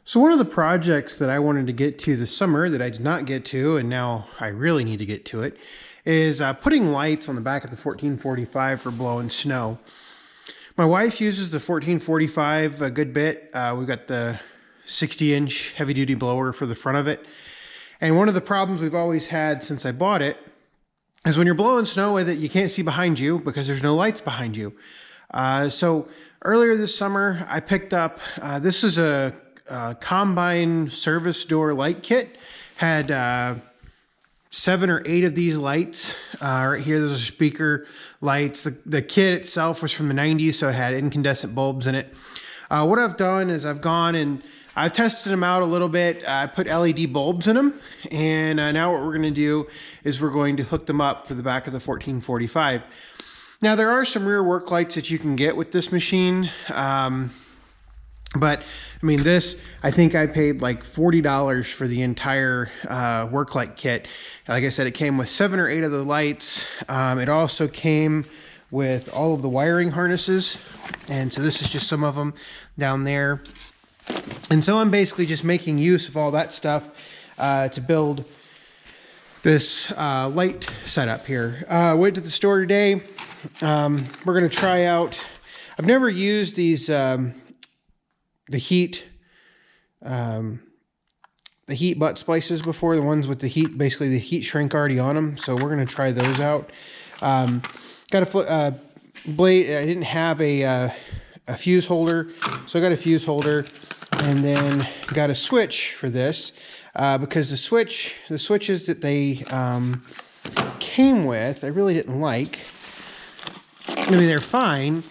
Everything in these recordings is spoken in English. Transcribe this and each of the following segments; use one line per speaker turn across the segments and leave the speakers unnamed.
So one of the projects that I wanted to get to this summer that I did not get to, and now I really need to get to it, is putting lights on the back of the 1445 for blowing snow. My wife uses the 1445 a good bit. We've got the 60-inch heavy-duty blower for the front of it. And one of the problems we've always had since I bought it is when you're blowing snow with it, you can't see behind you because there's no lights behind you. So earlier this summer, I picked up, this is a combine service door light kit. Had 7 or 8 of these lights. Right here, there's a speaker lights. The kit itself was from the 90s, so it had incandescent bulbs in it. What I've done is I've gone and I've tested them out a little bit. I put LED bulbs in them, and now what we're going to do is we're going to hook them up for the back of the 1445. Now, there are some rear work lights that you can get with this machine. But I mean, this, I think I paid like $40 for the entire work light kit. Like I said, it came with 7 or 8 of the lights. It also came with all of the wiring harnesses. And so this is just some of them down there. And so I'm basically just making use of all that stuff to build this light setup here. Went to the store today. We're going to try out, I've never used these, the heat butt splices before, the ones with the heat, basically the heat shrink already on them. So we're going to try those out. Got a blade. I didn't have a fuse holder, so I got a fuse holder, and then got a switch for this because the switches that they came with, I really didn't like. I mean, they're fine,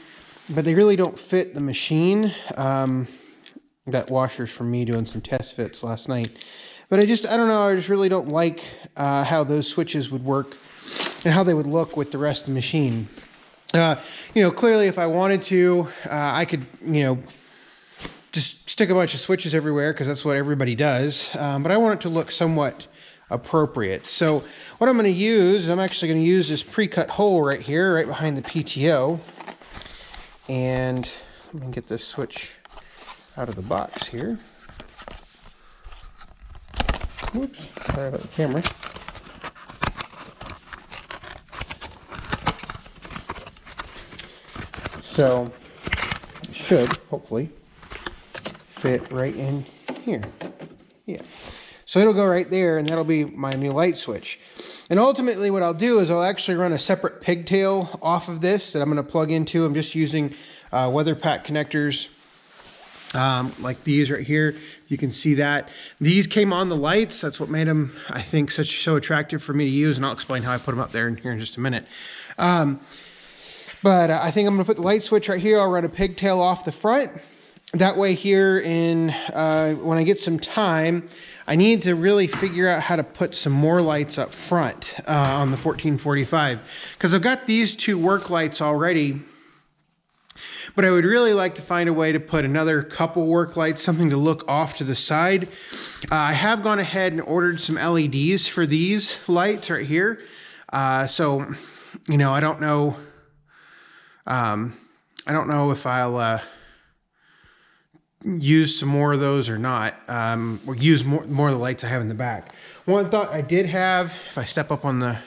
but they really don't fit the machine. Got washers from me doing some test fits last night. But I don't know, I just really don't like how those switches would work and how they would look with the rest of the machine. Clearly if I wanted to, I could, just stick a bunch of switches everywhere because that's what everybody does. But I want it to look somewhat appropriate. So what I'm going to use, I'm actually going to use this pre-cut hole right here, right behind the PTO. And let me get this switch out of the box here. Whoops, sorry about the camera. So it should hopefully fit right in here. Yeah. So it'll go right there, and that'll be my new light switch. And ultimately what I'll do is I'll actually run a separate pigtail off of this that I'm going to plug into. I'm just using weather pack connectors like these right here. You can see that. These came on the lights. That's what made them, I think, so attractive for me to use, and I'll explain how I put them up there here in just a minute. But I think I'm going to put the light switch right here. I'll run a pigtail off the front. That way here when I get some time, I need to really figure out how to put some more lights up front on the 1445. Because I've got these 2 work lights already, but I would really like to find a way to put another couple work lights, something to look off to the side. I have gone ahead and ordered some LEDs for these lights right here. So, I don't know. I don't know if I'll use some more of those or not, or use more of the lights I have in the back. One thought I did have, if I step up on the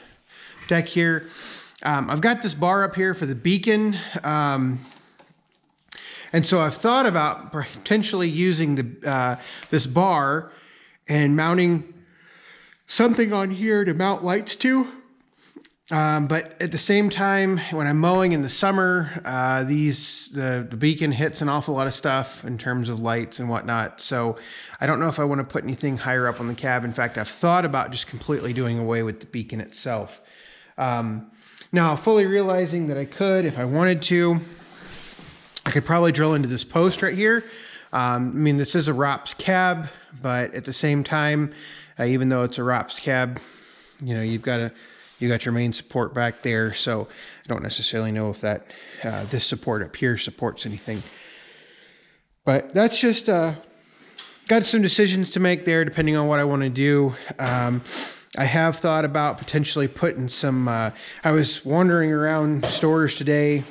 deck here, I've got this bar up here for the beacon. And so I've thought about potentially using this bar and mounting something on here to mount lights to. But at the same time, when I'm mowing in the summer, the beacon hits an awful lot of stuff in terms of lights and whatnot. So I don't know if I want to put anything higher up on the cab. In fact, I've thought about just completely doing away with the beacon itself. Now, fully realizing that I could, if I wanted to, I could probably drill into this post right here. I mean, this is a ROPS cab, but at the same time, even though it's a ROPS cab, you got your main support back there. So I don't necessarily know if that this support up here supports anything. But that's just got some decisions to make there, depending on what I want to do. I have thought about potentially putting some. I was wandering around stores today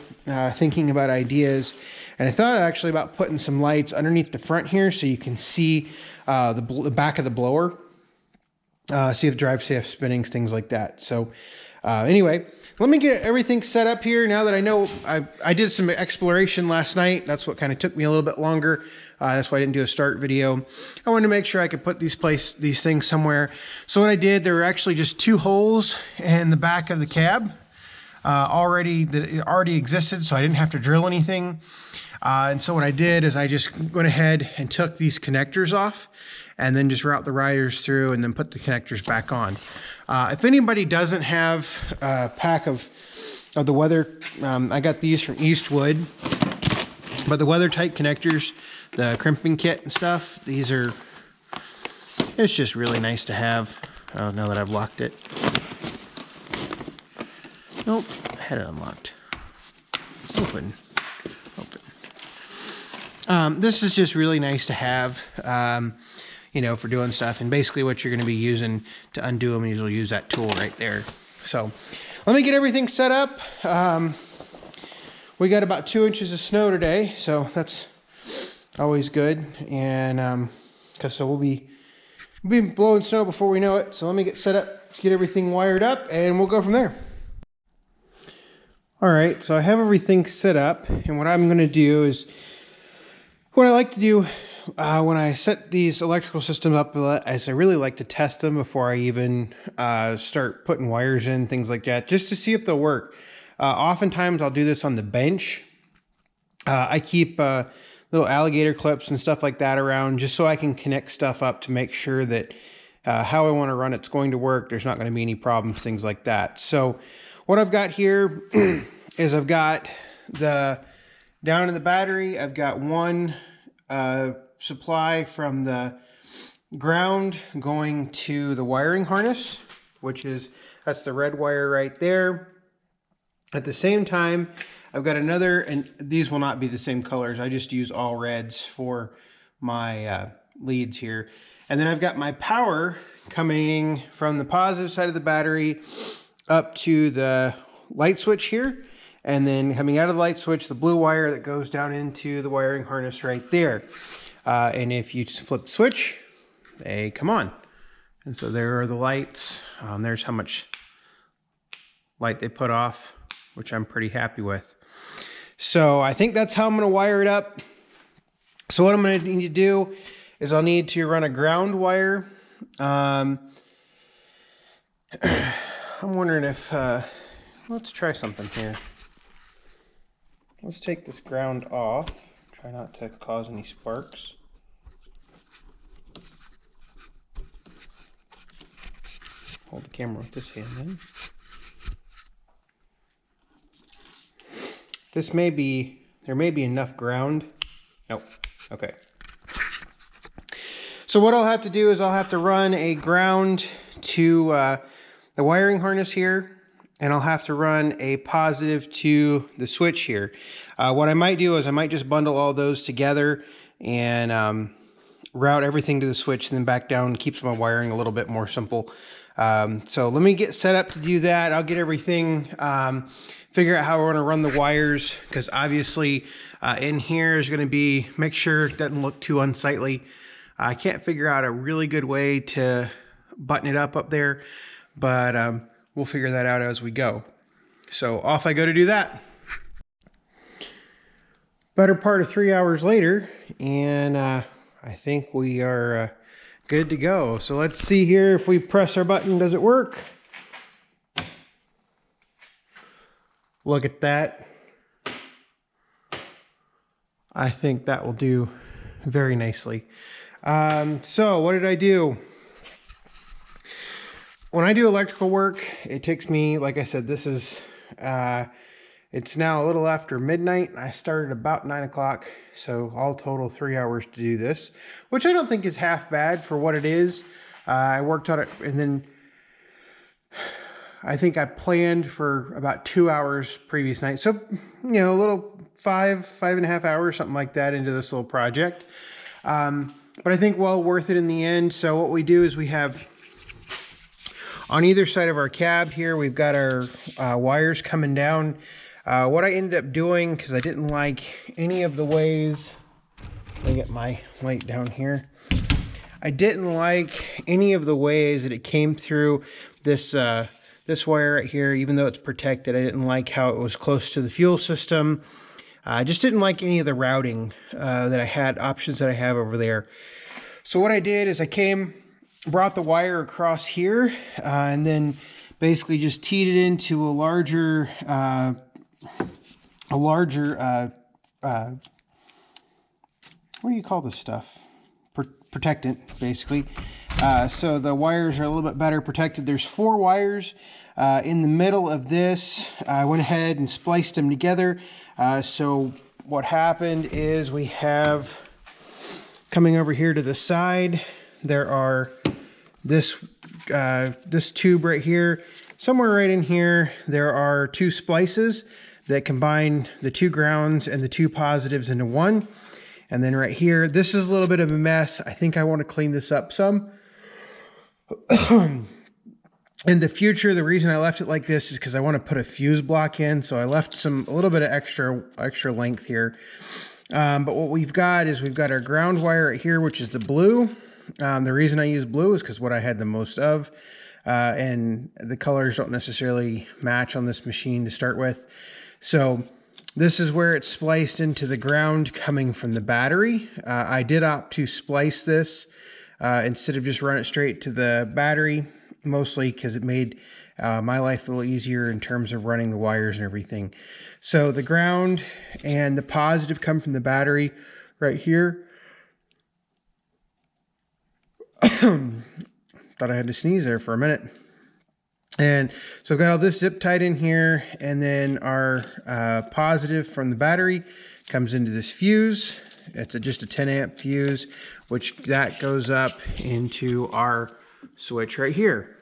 thinking about ideas, and I thought actually about putting some lights underneath the front here so you can see the back of the blower, see if drive safe spinnings, things like that. So anyway, let me get everything set up here now that I know I did some exploration last night. That's what kind of took me a little bit longer. That's why I didn't do a start video. I wanted to make sure I could put these things somewhere. So what I did, there were actually just 2 holes in the back of the cab that already existed, so I didn't have to drill anything. And so what I did is I just went ahead and took these connectors off and then just route the wires through and then put the connectors back on. If anybody doesn't have a pack of the weather, I got these from Eastwood, but the weather tight connectors, the crimping kit and stuff, it's just really nice to have. Oh, now that I've locked it. Nope, I had it unlocked. Open. This is just really nice to have, you know, for doing stuff. And basically what you're going to be using to undo them, you'll use that tool right there. So let me get everything set up. We got about 2 inches of snow today, so that's always good. And so we'll be blowing snow before we know it. So let me get set up, get everything wired up, and we'll go from there. All right, so I have everything set up, and what I'm going to do is, what I like to do when I set these electrical systems up is I really like to test them before I even start putting wires in, things like that, just to see if they'll work. Oftentimes I'll do this on the bench. I keep little alligator clips and stuff like that around just so I can connect stuff up to make sure that how I want to run it's going to work. There's not going to be any problems, things like that. So what I've got here is I've got down in the battery, I've got one supply from the ground going to the wiring harness, that's the red wire right there. At the same time, I've got another, and these will not be the same colors. I just use all reds for my leads here. And then I've got my power coming from the positive side of the battery up to the light switch here, and then coming out of the light switch, the blue wire that goes down into the wiring harness right there. And if you just flip the switch, they come on. And so there are the lights. There's how much light they put off, which I'm pretty happy with. So I think that's how I'm going to wire it up. So what I'm going to need to do is I'll need to run a ground wire. I'm wondering if, let's try something here. Let's take this ground off. Try not to cause any sparks. Hold the camera with this hand in. There may be enough ground. Nope. Okay. So what I'll have to do is I'll have to run a ground to the wiring harness here, and I'll have to run a positive to the switch here. What I might do is I might just bundle all those together and route everything to the switch and then back down, keeps my wiring a little bit more simple. So let me get set up to do that. I'll get everything, figure out how I want to run the wires, because obviously in here is going to be, make sure it doesn't look too unsightly. I can't figure out a really good way to button it up there, but we'll figure that out as we go. So off I go to do that. Better part of 3 hours later, and I think we are good to go. So let's see here, if we press our button, does it work? Look at that. I think that will do very nicely. So what did I do? When I do electrical work, it takes me, like I said, this is, it's now a little after midnight. I started about 9 o'clock. So all total 3 hours to do this, which I don't think is half bad for what it is. I worked on it, and then I think I planned for about 2 hours previous night. So, you know, a little five and a half hours, something like that into this little project. But I think well worth it in the end. So what we do is we have on either side of our cab here, we've got our wires coming down What I ended up doing, because I didn't like any of the ways, let me get my light down here. I didn't like any of the ways that it came through this this wire right here, even though it's protected. I didn't like how it was close to the fuel system. I just didn't like any of the routing that I had, options that I have over there. So what I did is I brought the wire across here and then basically just teed it into a larger what do you call this stuff? Protectant, basically. So the wires are a little bit better protected. There's 4 wires in the middle of this. I went ahead and spliced them together. So what happened is we have, coming over here to the side, there are this tube right here. Somewhere right in here, there are 2 splices that combine the 2 grounds and the 2 positives into one. And then right here, this is a little bit of a mess. I think I want to clean this up some. In the future, the reason I left it like this is because I want to put a fuse block in. So I left a little bit of extra length here. But what we've got is we've got our ground wire right here, which is the blue. The reason I use blue is because what I had the most of. And the colors don't necessarily match on this machine to start with. So this is where it's spliced into the ground coming from the battery. I did opt to splice this instead of just run it straight to the battery, mostly because it made my life a little easier in terms of running the wires and everything. So the ground and the positive come from the battery right here. Thought I had to sneeze there for a minute. And so I've got all this zip tied in here, and then our positive from the battery comes into this fuse. It's just a 10 amp fuse, which that goes up into our switch right here.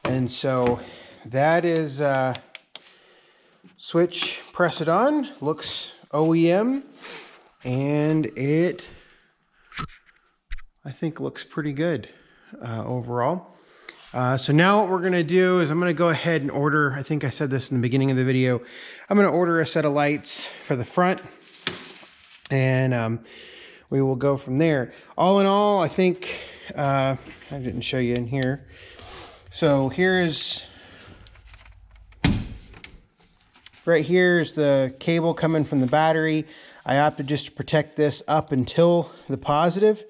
And so that is switch, press it on, looks OEM, and it, I think, looks pretty good overall. So now what we're going to do is I'm going to go ahead and order, I think I said this in the beginning of the video, I'm going to order a set of lights for the front, and we will go from there. All in all, I think, I didn't show you in here. So right here is the cable coming from the battery. I opted just to protect this up until the positive.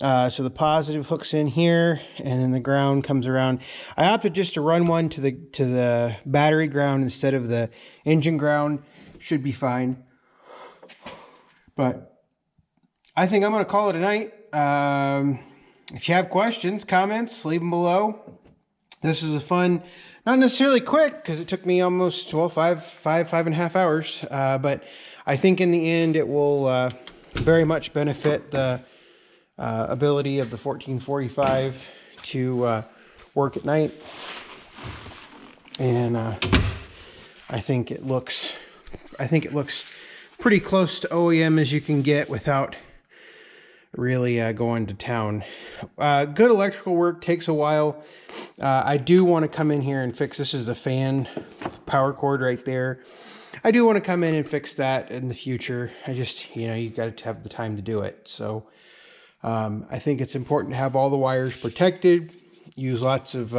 So the positive hooks in here, and then the ground comes around. I opted just to run one to the battery ground instead of the engine ground. Should be fine. But I think I'm going to call it a night. If you have questions, comments, leave them below. This is a fun, not necessarily quick, because it took me almost, well, five and a half hours. But I think in the end it will very much benefit the ability of the 1445 to work at night. And I think it looks pretty close to OEM as you can get without really going to town. Good electrical work, takes a while. I do want to come in here and fix, this is the fan power cord right there. I do want to come in and fix that in the future. I just, you got to have the time to do it. So I think it's important to have all the wires protected. Use lots of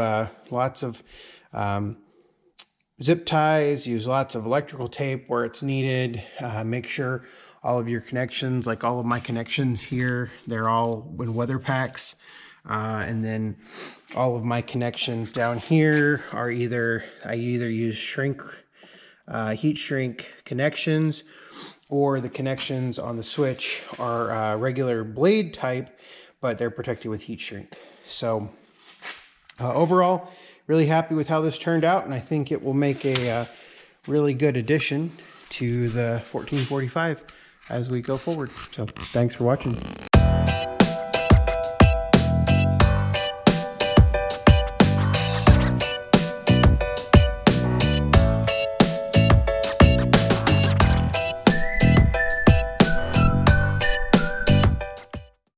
zip ties. Use lots of electrical tape where it's needed. Make sure all of your connections, like all of my connections here, they're all in weather packs. And then all of my connections down here are I either use heat shrink connections, or the connections on the switch are regular blade type, but they're protected with heat shrink. So overall, really happy with how this turned out, and I think it will make a really good addition to the 1445 as we go forward. So thanks for watching.